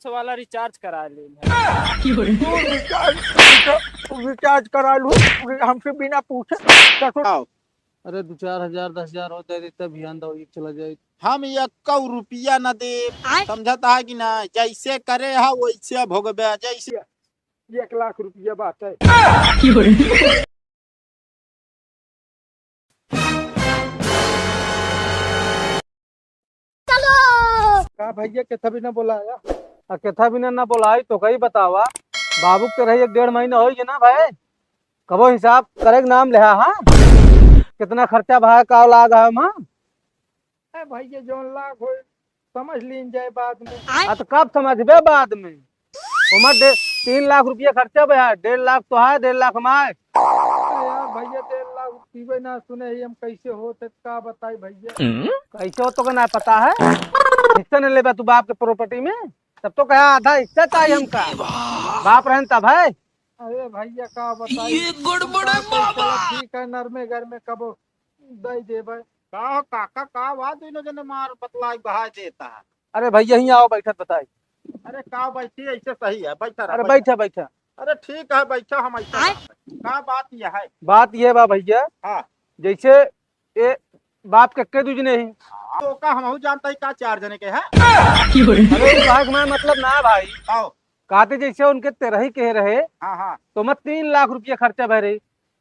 वाला रिचार्ज करा ले। तू रिचार्ज करा लू हमसे बिना पूछे। अरे 2-4 हजार 10 हजार हो दे देते अभियान दो चला जाए। हम 1 रुपया न दे, समझता है कि ना, जैसे करे हा वैसे भोगबे। जैसे 1 लाख रुपया बात है। का भैया कैसा भी ना बोलाया। केथा भी ना बोलाई तो कही बतावा। बाबू के रही 1-1.5 महीना हो ना भाई। कबो हिसाब करे के नाम ले हाँ कितना खर्चा भाई का लाग है मां। भैया जो लाख हो समझ लीन जाए बाद में। तो कब समझबे बाद में। उमर 3 लाख रुपया खर्चा भैया 1.5 लाख तो है 1.5 लाख माए। यार भैया 1.5 लाख पीवे ना सुने ही हम कैसे होते का बताई भैया। कैसे हो तो का ना पता है। हिस्सा नहीं लेबा तू बाप के प्रॉपर्टी में। तब तो कहा आधा हिस्सा चाहिए हमका। बाप रहन तब है। अरे भैया का बताई ये गड़बड़ है बाबा। ठीक है नरमे घर में कब दे देबे। का काका का बात इन जने मार बतलाई बहा देता है। अरे भैया यहीं आओ बैठत बताई। अरे का बैठी ऐसे सही है बैठा अरे बैठा बैठा। अरे ठीक है बैठा हम ऐसा का बात यह है। बात ये बा भैया। हाँ जैसे ये बाप के के दूजने ही तो का हम जानता है का 4 जने के है। अरे भाग में मतलब ना भाई। आओ कहते जैसे उनके 13 के रहे। हाँ हाँ तो मत 3 लाख रुपया खर्चा भरे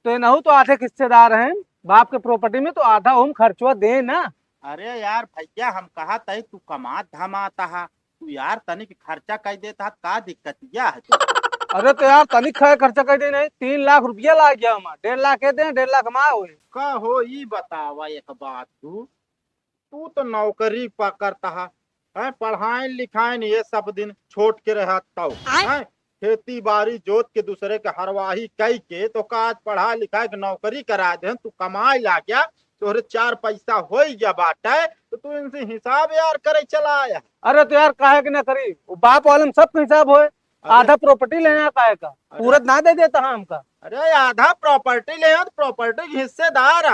तो ये नहु तो आधे हिस्सेदार हैं बाप के प्रॉपर्टी में तो आधा हम खर्चवा दे ना। अरे यार भैया हम कहा तय तू कमा धमाता है तू यार तनिक खर्चा कर देता का दिक्कत यह है तू। अरे तो यार तनिक खर्चा कर दे नहीं 3 लाख रुपया लाग गया हमारा 1.5 लाख के दे 1.5 लाख कमा हुए। का हो ये बतावा एक बात तू तो नौकरी करता है पढ़ाई लिखाई ये सब दिन छोड़ के रहता है खेती बाड़ी जोत के दूसरे के हरवाही कई के तो काज पढ़ा लिखा के नौकरी करा दे तू कमाई ला गया तोहरे 4 पैसा हो गया बाटे तो तू इनसे हिसाब यार करे चला आया। अरे तो यार काहे के ना करी वो बाप वाले में सब हिसाब होए। आधा प्रॉपर्टी लेना काहे का पूरा ना दे देता है हमका। अरे आधा प्रॉपर्टी ले तो प्रॉपर्टी के हिस्सेदार।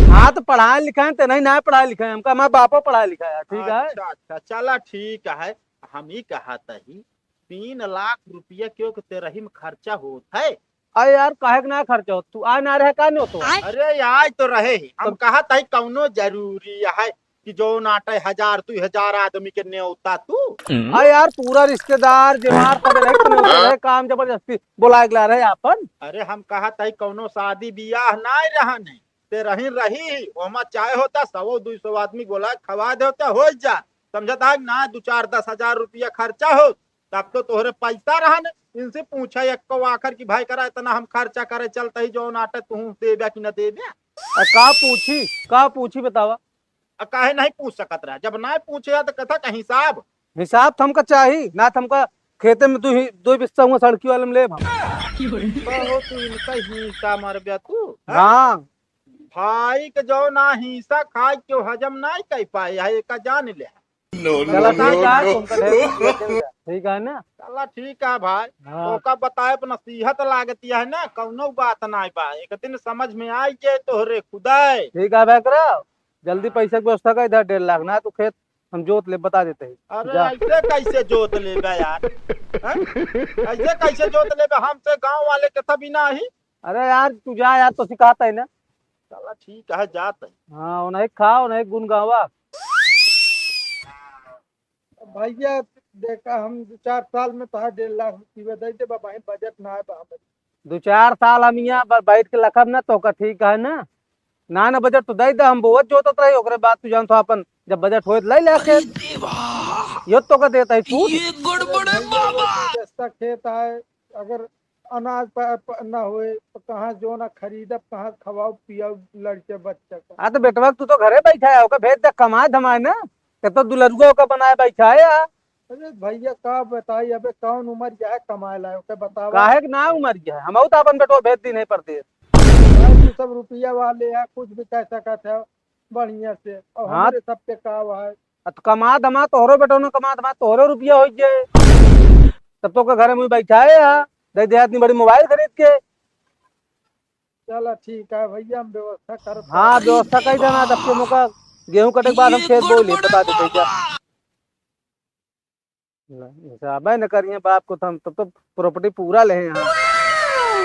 हाँ तो पढ़ाई लिखाए तो नहीं ना पढ़ाई लिखाए हमका हमारा बापो पढ़ाई लिखाया ठीक है। अच्छा चला ठीक है हम ही कहा ही 3 लाख रुपया क्यों तेरा ही में खर्चा होता है। अरे यार काहे के ना खर्चा हो तू आ ना रहे का नहीं हो तो। अरे यार तो रहे ही हम कहा था कौनो जरूरी है कि जो नाटे 1000 आदमी के न्योता तू। अरे यार पूरा रिश्तेदार जमार सब रहे काम जबरदस्ती बुलाए गला रहे अपन। अरे हम कहा था कौनो शादी बियाह ना रहा नहीं ते रही वहाँ चाहे होता 100-200 आदमी बोला खवा दे होता हो जा समझता है ना 2-4-10 हजार रुपया खर्चा हो तब तो तोहरे पैसा रहा न। इनसे पूछा एक आखिर की भाई करा इतना हम खर्चा करे चलते ही जो नाटक तू देबे कि न देबे। का पूछी बतावा। काहे नहीं पूछ सकत रहा जब ना पूछे तो कथा का हिसाब हमका चाहिए ना हमका खेते में 2 बिस्सा हुआ सड़की वाले में ले तू इनका हिस्सा मर गया तू। हाँ भाई के जो ना हिस्सा खाए क्यों हजम नहीं कर पाए है का जान ले। ठीक है ना चला ठीक है भाई। हाँ। तो का बताए नसीहत लागती है ना कौनो बात नहीं बा एक दिन समझ में आई जाए तोहरे खुदाई। ठीक है भाई करा जल्दी पैसा की व्यवस्था कर इधर 1.5 लाख ना तो खेत हम जोत ले बता देते हैं। अरे ऐसे कैसे जोत लेगा यार ऐसे कैसे जोत लेगा हमसे गांव वाले के तभी ना ही। अरे यार तू जा यार तो सिखाता है ना। चला ठीक है जाते हैं। हाँ उन्हें खाओ उन्हें गुन गावा। भैया देखा हम 2-4 साल में तो 1.5 लाख रुपया दे दे भाई बजट ना है 2-4 साल हम यहाँ बैठ के लखब ना तो का ठीक है ना बजट तो दे दे हम बहुत जोतत रही ओकरे बाद तू जान तो अपन जब बजट होए ले ले खेत यो तो का देता है तू। ये गड़बड़ है बाबा। जैसा खेत है अगर अनाज ना होए तो कहाँ जो ना खरीदब कहाँ खवाओ पियाओ लड़के बच्चा का। हाँ तो बेटवा तू तो घरे बैठा है ओका भेज दे कमाए धमाए ना तो दुलरुआ का बनाए बैठा है। अरे भैया का बताई अबे कौन उम्र क्या है कमाए लाए ओके बताओ। काहे के ना उम्र क्या है हम तो अपन बेटवा भेज दी नहीं पड़ते सब रुपया वाले है कुछ भी कह सकता है बढ़िया से और हाँ। हमारे सब पे काव है। तो कमा धमा तोहरो बेटो ने कमा धमा तोहरो रुपया हो जाए तब तो घर में बैठा है यहाँ दे दे इतनी बड़ी मोबाइल खरीद के। चलो ठीक है भैया हम व्यवस्था कर। हाँ व्यवस्था कर देना तब के मौका गेहूं कटे के बाद हम खेत बोले बता देते क्या। हिसाब न करिए बाप को, तो हम तो प्रॉपर्टी पूरा ले यहाँ।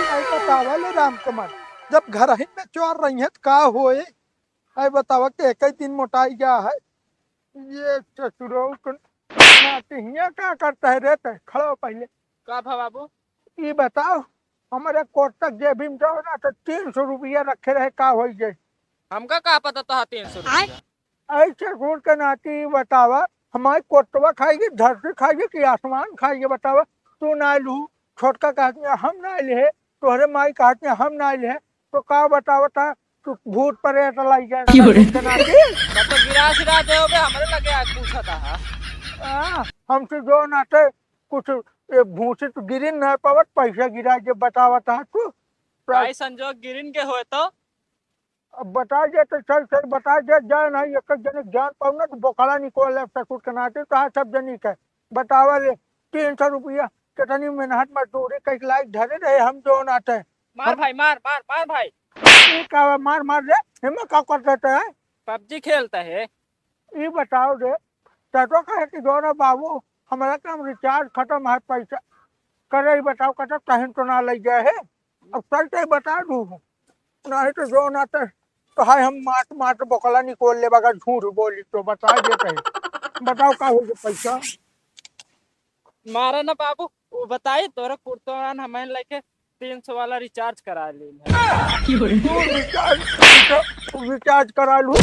आई बतावा ले राम कमल, जब घर ही में चोर रही है तो का होए? आई बतावा कि एक ही दिन मोटाई गया है। ये ससुरो हिया क्या करता है रे? खड़ो पहले का भा बाबू? ये बताओ, हमारे कोर्ट तक जेबी में जाओ ना तो 300 रुपया रखे रहे, का हो जाए? हमका का पता था 300 रुपया? ऐसे घूर के नाती बतावा, हमारे कोटवा खाएगी, धरती खाएगी कि आसमान खाएगी? बतावा, तू ना लू, छोटका कहते हम ना ले, तोहरे माई कहते हम ना ले, तो का बतावा था तू भूत परे तो लाई जाए? तो गिरा सिरा दोगे हमरे लगे आज पूछा था। हमसे जो नाते कुछ भूसी तो गिरी न पावत, पैसा गिरा के बतावा था तू। भाई संजोग गिरिन के होए तो अब बता दे तो चल चल बता दे, जाए नहीं एक जने ज्ञान पाऊ ना तो बोखला निकोल ले सकुट के नाते तो सब जनी के बतावा ले 300 रुपया कितनी मेहनत मजदूरी कई लायक धरे रहे हम जो नाते। मार भाई, मार मार मार भाई। ये का मार मार रे, हिम्मत का कर देते हैं? पबजी खेलता है। ये बताओ रे, तो कहे कि जो ना बाबू हमारा काम रिचार्ज खत्म है, पैसा करे बताओ कटा कहीं तो ना ले जाए है। अब सही बता दू नहीं तो जो नाते तो हाय हम माट माट बोकला निकोल ले बगा, झूठ बोली तो बता देते हैं। बताओ का हो पैसा? मारा ना बाबू, वो बताई तोरा कुर्तोरान हमें लेके 300 वाला रिचार्ज करा ली। रिचार्ज करा लू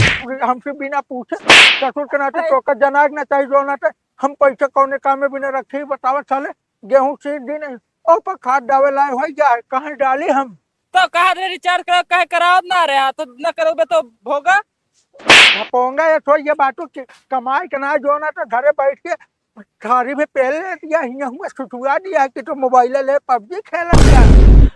हमसे बिना पूछे, ससुर के नाते तो जनाज ना चाहिए जो नाते हम पैसा कौने काम में बिना रखे? बतावा चले गेहूं सीध दी नहीं और पर खाद डावे लाए हो जाए, कहाँ डाली हम? तो कहा रे रिचार्ज करो, कहे कराओ ना रहे तो न करोगे तो भोगा पोंगा ये थोड़ी ये बातों की कमाई के ना जो ना तो घरे बैठ के थारी में पहले दिया हुआ सुठुआ दिया कि तो मोबाइल ले पबजी खेल दिया।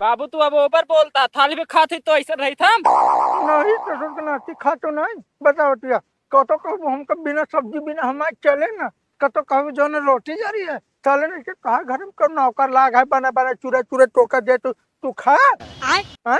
बाबू तू अब ऊपर बोलता, थाली में खाती तो ऐसा रही था नहीं तो नाती खा तो नहीं बताओ तिया कतो कब हमको बिना सब्जी बिना हमारे चले ना, कतो कभी जो ना रोटी जा रही है चले नहीं, कहा घर में कर नौकर लाग है बना बना चूरे चूरे टोकर दे तू खा है?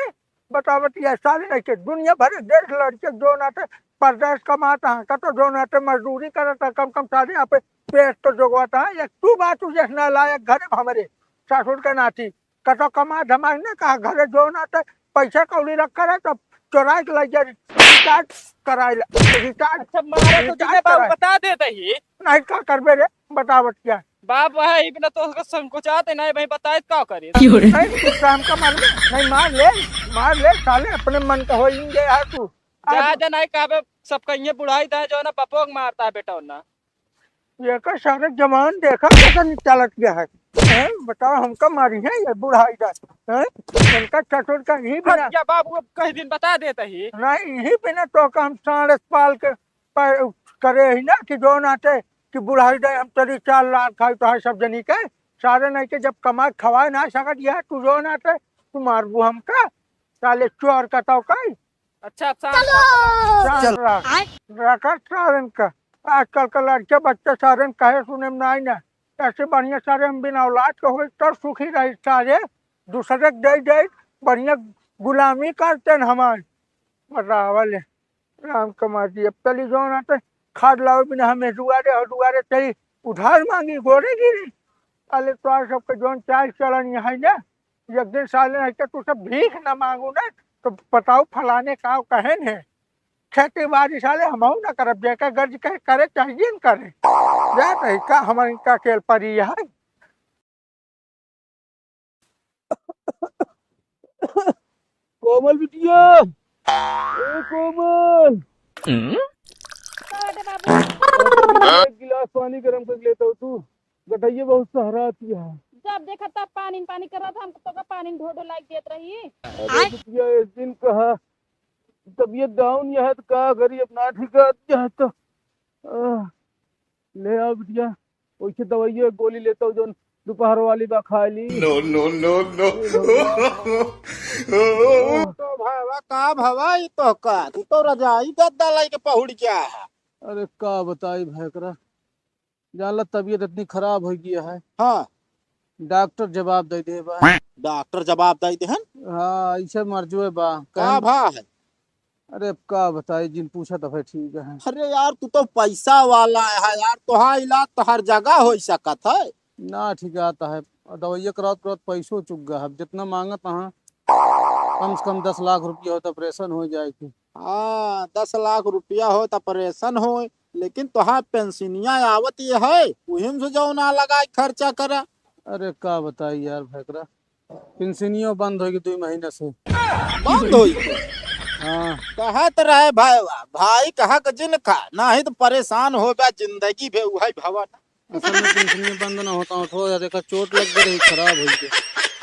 बताओ तिया साले नहीं के दुनिया भर देश लड़के जो नाते परदेश कमाता है, कतो जो नाते मजदूरी करता कम कम साले यहाँ पे पेट तो जोगवाता है। एक तू बात तुझे ना लायक घर हमारे ससुर के नाती कतो कमा धमाई ने कहा घरे जो नाते पैसा कौड़ी रख कर तब चोरा के लग जाए रिचार्ज कराए रिचार्ज। अच्छा मारा तो तुझे बाबू बता देते ही नहीं का करबे रे बतावत क्या बाप है बिना तो संकोचाते नहीं भाई बताए का करे नहीं काम का मार ले साले अपने मन का होएंगे यार तू जा नहीं कहा सब कहीं बुढ़ाई था जो ना पपोग मारता है बेटा ना ये का सारे जवान देखा कैसा चलत गया है? बताओ हमका मारी है ये बुढ़ाई का है? उनका चटुर का ही बिना क्या बाबू अब कहीं दिन बता देता ही नहीं ही बिना तो हम साढ़े पाल के करे ही ना कि जो नाते कि बुढ़ाई दे हम तेरी 4 लाख खाई तो है सब जनी के सारे नहीं के जब कमा खवाए ना सकत यह तू जो नाते तू मारबू हमका साले चोर का तो कई। अच्छा चल रखा सारन का आजकल का लड़के बच्चे सारे कहे सुने में नहीं ना, ऐसे बढ़िया सारे हम बिना औलाद के हुए तब सुखी रहे सारे दूसरे दे दे बढ़िया गुलामी करते न हमारे बतावल राम कमा दी। अब चली जो ना खाद लाओ बिना हमें दुआरे चली उधार मांगी गोरे गिरी अले तो सबके जोन चाल चलन है ना एक दिन साले है तू सब भीख न मांगू ना तो बताओ फलाने का कहे है खेती बाड़ी साले हम ना करब जेका गर्ज कहे करे चाहिए न करे जात है का हमारे का खेल परी है। कोमल बिटिया ए कोमल एक गिलास पानी गरम कर लेता हूँ, तू गटैया बहुत सहारा आती है। जब देखा तब पानी पानी कर रहा था, हमको तो पानी ढोढो लाइक देत रही। अरे बिटिया इस दिन कहा तबीयत डाउन यह तो का करी अपना ठीक है तो ले आओ बिटिया वैसे दवाई गोली लेता हूँ जो दोपहर वाली बा खा ली। नो नो नो नो तो भावा का भावा ये तो का तू तो रजाई गद्दा लाई के पहुड़ क्या है? अरे का बताई भैकरा जानला तबीयत इतनी खराब हो गया है। हाँ डॉक्टर जवाब दे बा। डॉक्टर जवाब दे दे हन? हाँ ऐसे मर जो बा का भा है? अरे अब का बताई, जिन पूछा तो फिर ठीक है। अरे यार तू तो पैसा वाला है यार, तोहार इलाज तो हर जगह हो सकत है। ना ठीक आता है, दवाइया करात करात पैसों चुक गया, अब जितना मांगा तहाँ कम से कम 10 लाख रुपया हो तो ऑपरेशन हो जाएगी। हाँ 10 लाख रुपया हो तो ऑपरेशन हो, लेकिन तोहार पेंशनिया आवत ये है, उहिम से जो ना लगा खर्चा करा। अरे का बताई यार भैकरा, पेंशनियों बंद होगी 2 महीने से। बंद हुई हाँ कहत रहे भाई, भाई कहा के जिन खा ना ही तो परेशान हो गया जिंदगी भे वही भवन। असल में पेंशनियों बंद ना होता हो यार, एक चोट लग गई खराब हो गई,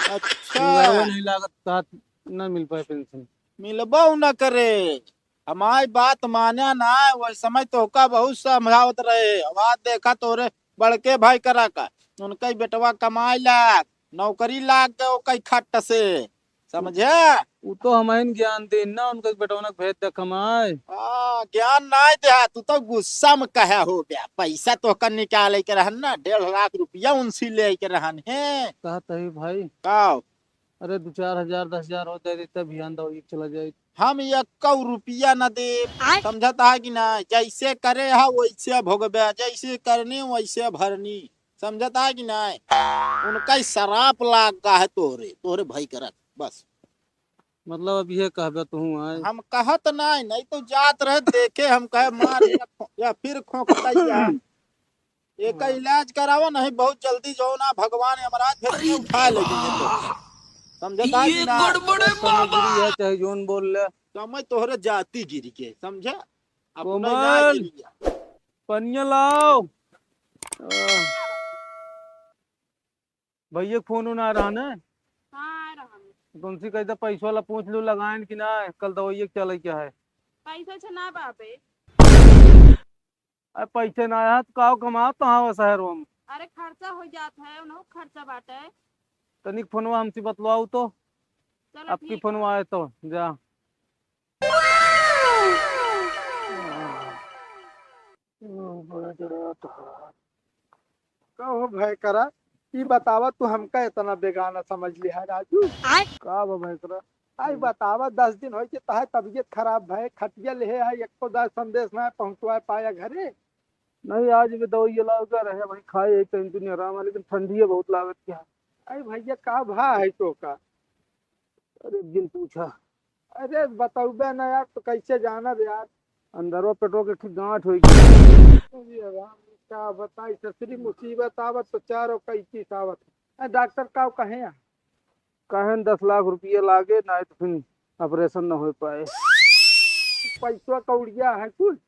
अच्छा नहीं लागत साथ न मिल पाए पेंशन। मिलबो न करे, हमारी बात माने ना, वही समय तो का बहुत समझावत रहे, आवाज देखा तोरे बड़के भाई करा का, उनका ही बेटवा कमाई लाग नौकरी लाग गए कई खट से, समझे। वो तो हमें ज्ञान दे ना, उनका बेटौना भेज दे कमाए। ज्ञान नहीं दे, तू तो गुस्सा में कहे हो गया, पैसा तो कर निकाले के रहन ना, 1.5 लाख रुपया उनसे ले के रहन है। कहता है भाई, का अरे 2-4 हजार 10 हजार हो दे देता भियान दो चला जाए। हम 1 रुपया न दे, समझता है कि ना, जैसे करे है वैसे भोगबे, जैसे करनी वैसे भरनी, समझता है कि ना। उनका ही शराप लागा है तोरे तोरे भाई करत बस। मतलब अब ये कहबे तू आए। हम कहत नहीं, नहीं तो जात रहे देखे, हम कहे मार या फिर खोखता एक इलाज करावा, नहीं बहुत जल्दी जो ना भगवान यमराज भेज के उठा लेंगे तो, समझता है कि ना। समझरी है चाहे जोन बोल ले। समय तोहरे जाति गिर के समझे, अपना कोमल, गिर गया। पनिया लाओ। भैया फोन उन आ रहा ना, हाँ आ रहा हूँ। तुमसे कहता पैसा वाला पूछ लो लगाए कि ना, कल दवाइया चले क्या है। पैसा छना बापे। अरे पैसे ना आया तो काओ कमाओ तो शहर में। अरे खर्चा हो जाता है, उन्हों खर्चा बाटे। तनिक फोनवा हमसे बतलाओ तो, चलो आपकी ठीक फोनवा आए तो जा। कहो भाई करा, ई बतावा तू हमका इतना बेगाना समझ लिया है राजू। का बा भैकरा, आई बतावा 10 दिन हो तहार तबीयत खराब भय, खटिया ले है, एक तो 10 संदेश ना पहुंचवा पाया घरे। नहीं आज भी दवाइया लाओ रहे भाई, खाए यही तो दुनिया आराम है, लेकिन ठंडी है बहुत लागत क्या। अरे भैया का भा है तो का। अरे जिन पूछा, अरे बताऊबे ना यार, तो कैसे जाना यार। अंदरवा पेटो के ठीक गांठ हुई गई। अरे राम, क्या बताई ससरी मुसीबत आवत तो चारों कैसी आवत। डॉक्टर का कहे हैं? कहें 10 लाख रुपया लागे ना, तो फिर ऑपरेशन न हो पाए। पैसा कौड़िया है कुछ?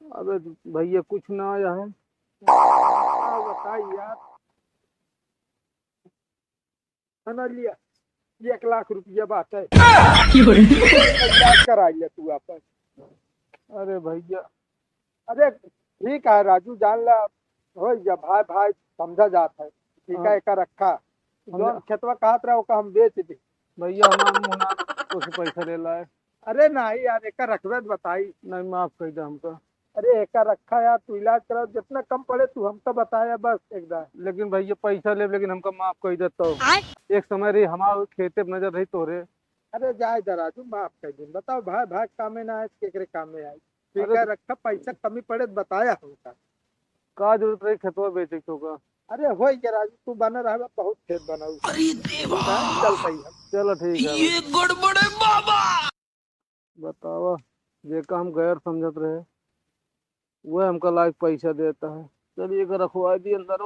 अबे भैया कुछ ना आया है। क्या बताई यार। है ना लिया 1 लाख रुपया बात है, इलाज करा लिया तू आपस। अरे भैया, अरे ठीक है राजू, जान ला हो जा, भाई भाई समझा जाता है, ठीक है एक रखा जो खेतवा कहत रहा का हम बेच दे। भैया हमारा मुना तो से पैसा ले लाए। अरे नहीं यार, एक रखबे तो बताई। नहीं माफ कर दे हमको। अरे एक रखा यार, तू इलाज करा जितना कम पड़े तू हमको बताया बस एकदम। लेकिन भैया पैसा ले, लेकिन हमको माफ कर दे तो। एक समय रही हमारे खेते पे नजर रही तोरे। अरे जाए राजू, माफ कर दिन, बताओ भाई भाई काम में ना आए केकरे काम में आई। ठीक अरे है रखा, पैसा कमी पड़े तो बताया हमका। का जरूरत रही खेतवा बेचे तो का। अरे हो गया राजू, तू बना रहा बहुत खेत बनाऊ। चल सही है। चलो ठीक है। ये गड़बड़ है बाबा। बतावा, ये काम गैर समझत रहे, वह हमका लायक पैसा देता है। चलिए रखवा दिए अंदर।